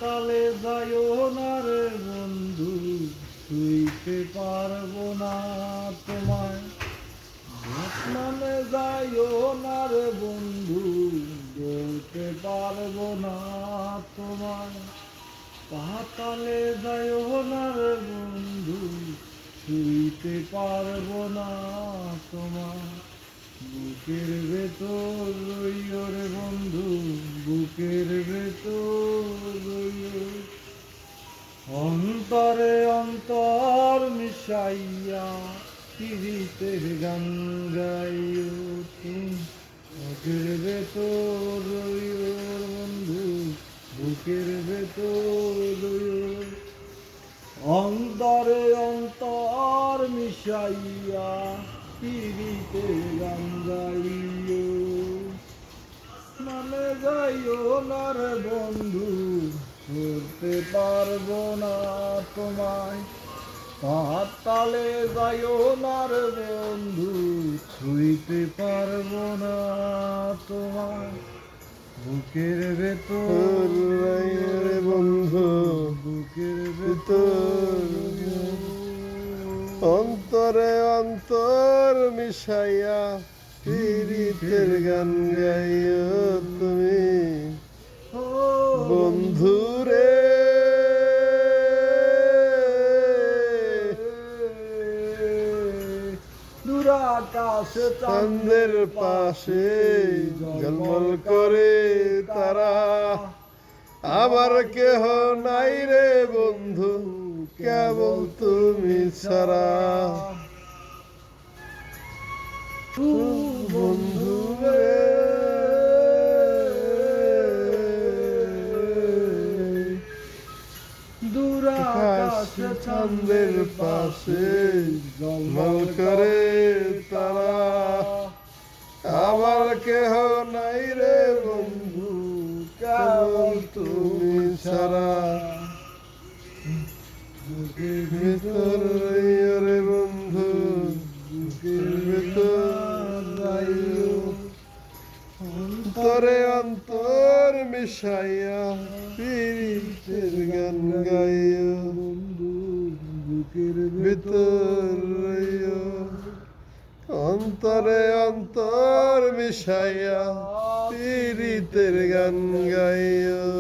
পাতালে যাইও না রে বন্ধু, ছুঁইতে পারবো না তোমায়। আসমানে যাইও না রে বন্ধু, বলতে পারবো না তোমায়। পাতালে যাইও না রে বন্ধু, ছুঁইতে পারবো না তোমায়। বুকের ভেতর রইও রে বন্ধু, বুকের ভেতর রইও। অন্তরে অন্তর মিশাইয়া পিরিতের গান গাইও তুমি। বুকের ভেতর রইও বন্ধু, বুকের ভেতর রইও। অন্তরে অন্তর মিশাইয়া পিরিতের গান গাইও। মানে যাইও না রে বন্ধু, ধরতে পারবো না তোমায়। পাতালে যাইও না রে বন্ধু, ছুঁইতে পারবো না তোমায়। বুকের ভেতর রইও রে বন্ধু, বুকের ভেতর অন্তরে অন্তর মিশাইয়া পীড়িতের গান গাইও তুমি। বন্ধু রে দুরাকাশ চাঁদের পাশে ঝলমল করে তারা, আমার কেহ নাই রে বন্ধু, কেবল তুমি ছাড়া। বন্ধু রে দুরাকাশ চাঁদের পাশে ঝলমল করে তারা, আমার কেহ নাই রে বন্ধু, কেবল তুমি ছাড়া। বুকের ভিতর রইও রে বন্ধু, বুকের ভিতর রইও। অন্তরে অন্তর মিশাইয়া পীড়িতের গান গাইও। বন্ধু বুকের ভিতর রইও, অন্তরে অন্তর মিশাইয়া পীড়িতের গান গাইও।